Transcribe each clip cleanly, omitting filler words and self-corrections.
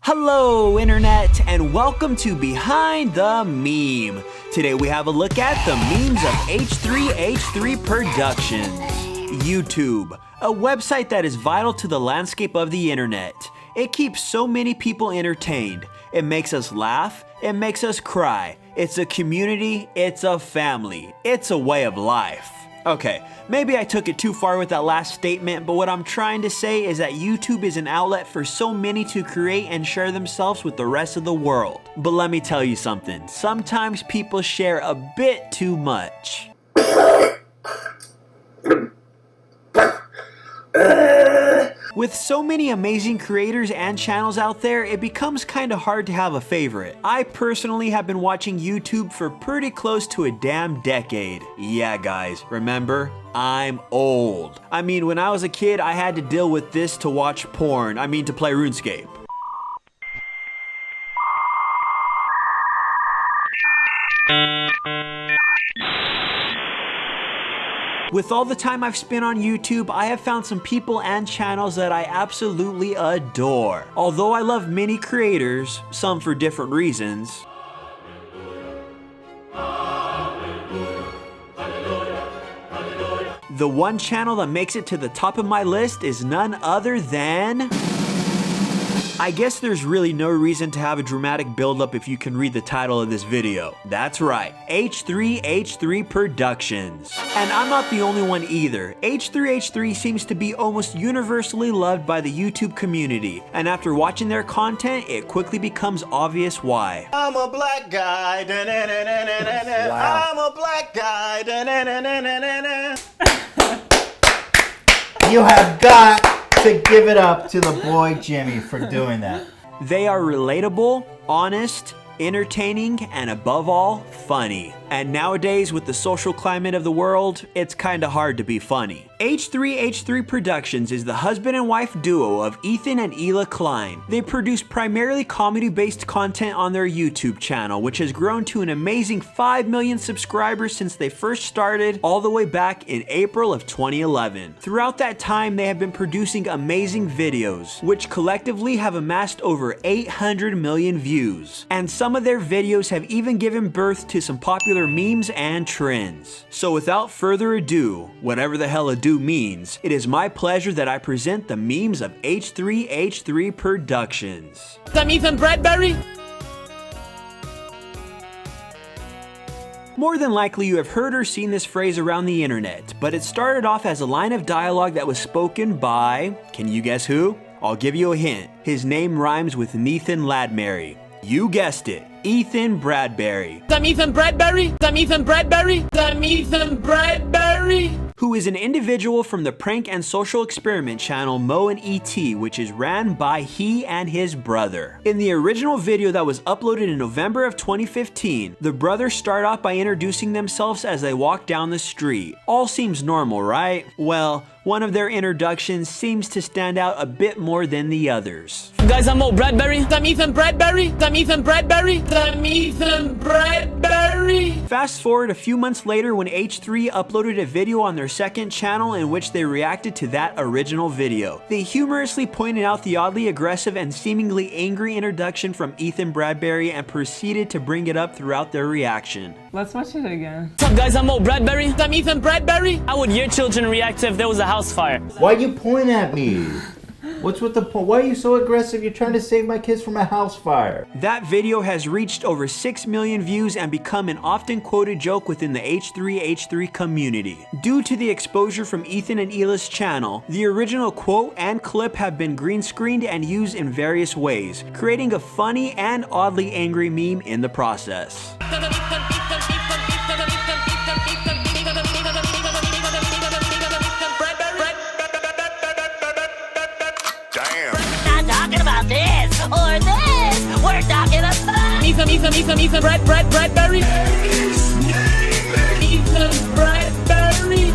Hello Internet, and welcome to Behind the Meme. Today we have a look at the memes of h3h3 Productions. YouTube, a website that is vital to the landscape of the internet. It keeps so many people entertained. It makes us laugh, it makes us cry. It's a community, it's a family, it's a way of life. Okay, maybe I took it too far with that last statement, but what I'm trying to say is that YouTube is an outlet for so many to create and share themselves with the rest of the world. But let me tell you something, sometimes people share a bit too much. With so many amazing creators and channels out there, it becomes kinda hard to have a favorite. I personally have been watching YouTube for pretty close to a damn decade. Yeah guys, remember? I'm old. I mean, when I was a kid, I had to deal with this to watch porn. To play RuneScape. With all the time I've spent on YouTube, I have found some people and channels that I absolutely adore. Although I love many creators, some for different reasons. The one channel that makes it to the top of my list is none other than... I guess there's really no reason to have a dramatic build-up if you can read the title of this video. That's right, h3h3 Productions. And I'm not the only one either. h3h3 seems to be almost universally loved by the YouTube community, and after watching their content, it quickly becomes obvious why. I'm a black guy, wow. I'm a black guy, You have got to give it up to the boy Jimmy for doing that. They are relatable, honest, entertaining, and above all, funny. And nowadays, with the social climate of the world, it's kinda hard to be funny. h3h3 Productions is the husband and wife duo of Ethan and Ela Klein. They produce primarily comedy-based content on their YouTube channel, which has grown to an amazing 5 million subscribers since they first started, all the way back in April of 2011. Throughout that time, they have been producing amazing videos, which collectively have amassed over 800 million views. And some of their videos have even given birth to some popular memes and trends. So without further ado, whatever the hell ado means, it is my pleasure that I present the memes of h3h3 Productions. I'm Ethan Bradberry. More than likely you have heard or seen this phrase around the internet, but it started off as a line of dialogue that was spoken by, can you guess who? I'll give you a hint. His name rhymes with Ethan Bradberry. You guessed it, Ethan Bradberry. I'm Ethan Bradberry. I'm Ethan Bradberry. I'm Ethan Bradberry. Who is an individual from the prank and social experiment channel Mo and ET, which is ran by he and his brother. In the original video that was uploaded in November of 2015, the brothers start off by introducing themselves as they walk down the street. All seems normal, right? Well, one of their introductions seems to stand out a bit more than the others. Guys, I'm Mo Bradberry. I'm Ethan Bradberry. I'm Ethan Bradberry. I'm Ethan Bradberry. Fast forward a few months later when H3 uploaded a video on their second channel in which they reacted to that original video. They humorously pointed out the oddly aggressive and seemingly angry introduction from Ethan Bradberry and proceeded to bring it up throughout their reaction. Let's watch it again. What's up guys, I'm Mo Bradberry. I'm Ethan Bradberry. How would your children react if there was a house fire? Why you point at me? What's with the point? Why are you so aggressive? You're trying to save my kids from a house fire. That video has reached over 6 million views and become an often quoted joke within the h3h3 community. Due to the exposure from Ethan and Ela's channel, the original quote and clip have been green screened and used in various ways, creating a funny and oddly angry meme in the process. Or this, we're talking about Ethan Bradberry. Ethan Bradberry.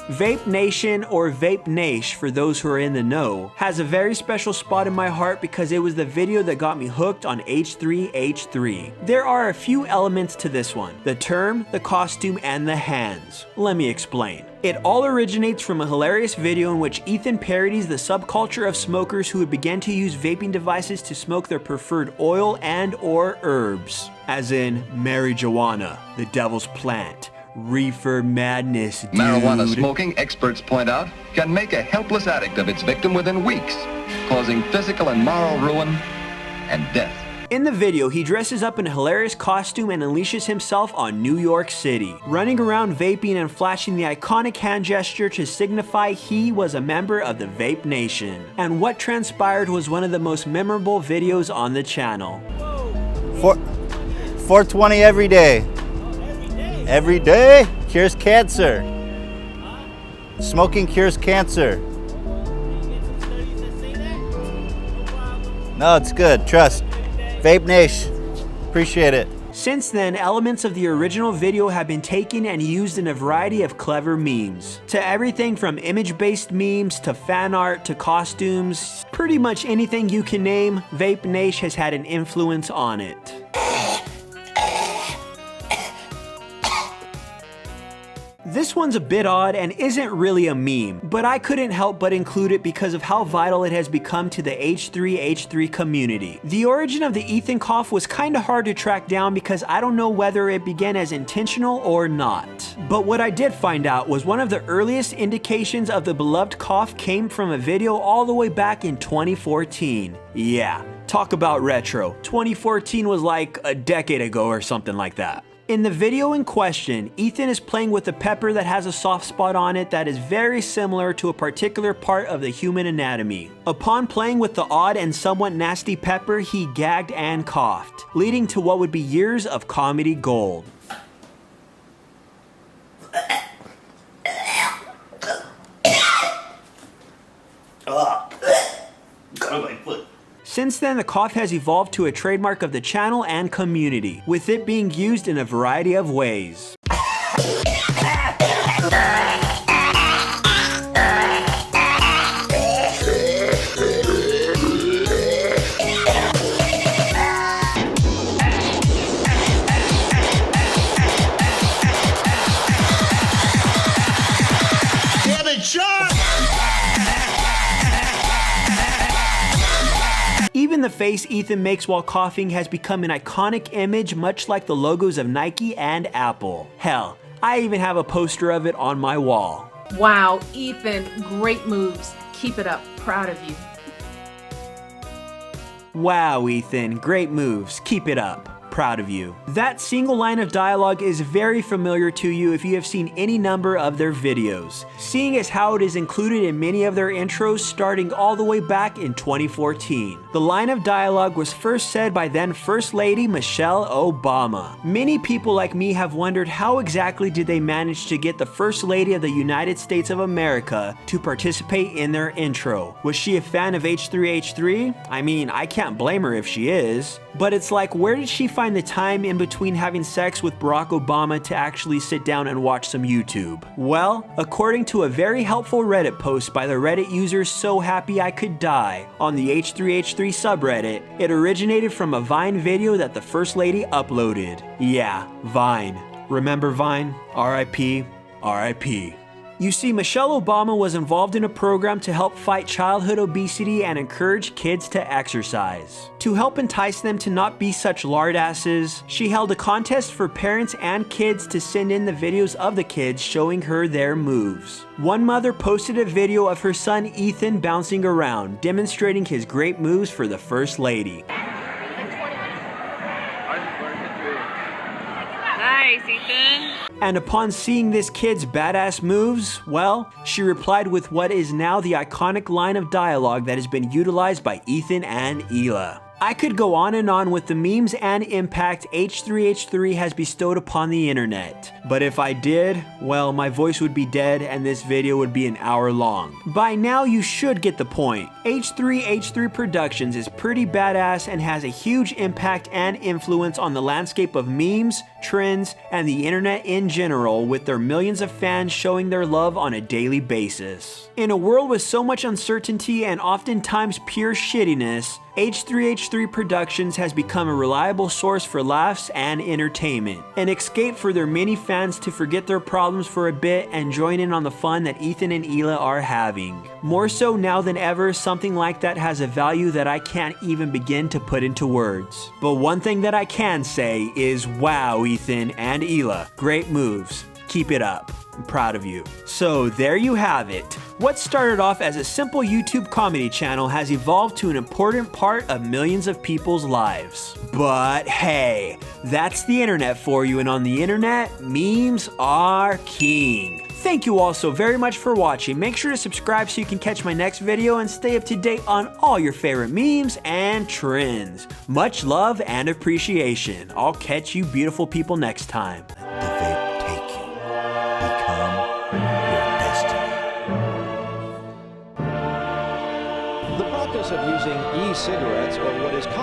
Vape Nation, or Vape Nation for those who are in the know, has a very special spot in my heart because it was the video that got me hooked on h3h3. There are a few elements to this one: the term, the costume, and the hands. Let me explain. It all originates from a hilarious video in which Ethan parodies the subculture of smokers who would begin to use vaping devices to smoke their preferred oil and or herbs. As in, marijuana, the devil's plant, reefer madness, dude. Marijuana smoking, experts point out, can make a helpless addict of its victim within weeks, causing physical and moral ruin and death. In the video, he dresses up in a hilarious costume and unleashes himself on New York City, running around vaping and flashing the iconic hand gesture to signify he was a member of the Vape Nation. And what transpired was one of the most memorable videos on the channel. 420 every day. Every day cures cancer. Smoking cures cancer. No, it's good. Trust. Vape Nation. Appreciate it. Since then, elements of the original video have been taken and used in a variety of clever memes. To everything from image-based memes to fan art to costumes, pretty much anything you can name, Vape Nation has had an influence on it. This one's a bit odd and isn't really a meme, but I couldn't help but include it because of how vital it has become to the h3h3 community. The origin of the Ethan cough was kinda hard to track down because I don't know whether it began as intentional or not. But what I did find out was one of the earliest indications of the beloved cough came from a video all the way back in 2014. Yeah, talk about retro. 2014 was like a decade ago or something like that. In the video in question, Ethan is playing with a pepper that has a soft spot on it that is very similar to a particular part of the human anatomy. Upon playing with the odd and somewhat nasty pepper, he gagged and coughed, leading to what would be years of comedy gold. Since then, the cough has evolved to a trademark of the channel and community, with it being used in a variety of ways. Even the face Ethan makes while coughing has become an iconic image, much like the logos of Nike and Apple. Hell, I even have a poster of it on my wall. Wow, Ethan, great moves. Keep it up. Proud of you. Wow, Ethan, great moves. Keep it up. Proud of you. That single line of dialogue is very familiar to you if you have seen any number of their videos, seeing as how it is included in many of their intros starting all the way back in 2014. The line of dialogue was first said by then First Lady Michelle Obama. Many people like me have wondered how exactly did they manage to get the First Lady of the United States of America to participate in their intro. Was she a fan of h3h3? I mean, I can't blame her if she is. But it's like, where did she find the time in between having sex with Barack Obama to actually sit down and watch some YouTube? Well, according to a very helpful Reddit post by the Reddit user So Happy I Could Die on the h3h3 subreddit, it originated from a Vine video that the First Lady uploaded. Yeah, Vine. Remember Vine? RIP, RIP. You see, Michelle Obama was involved in a program to help fight childhood obesity and encourage kids to exercise. To help entice them to not be such lardasses, she held a contest for parents and kids to send in the videos of the kids showing her their moves. One mother posted a video of her son Ethan bouncing around, demonstrating his great moves for the First Lady. Nice, Ethan. And upon seeing this kid's badass moves, well, she replied with what is now the iconic line of dialogue that has been utilized by Ethan and Hila. I could go on and on with the memes and impact h3h3 has bestowed upon the internet. But if I did, well, my voice would be dead and this video would be an hour long. By now you should get the point. h3h3 Productions is pretty badass and has a huge impact and influence on the landscape of memes, trends, and the internet in general, with their millions of fans showing their love on a daily basis. In a world with so much uncertainty and oftentimes pure shittiness, h3h3 Productions has become a reliable source for laughs and entertainment, an escape for their many fans to forget their problems for a bit and join in on the fun that Ethan and Hila are having. More so now than ever, something like that has a value that I can't even begin to put into words. But one thing that I can say is, wow, Ethan and Hila, great moves. Keep it up. I'm proud of you. So there you have it. What started off as a simple YouTube comedy channel has evolved to an important part of millions of people's lives. But hey, that's the internet for you, and on the internet, memes are king. Thank you all so very much for watching. Make sure to subscribe so you can catch my next video and stay up to date on all your favorite memes and trends. Much love and appreciation. I'll catch you beautiful people next time. Let the vape take you. Become your destiny. The practice of using e-cigarettes, or what is called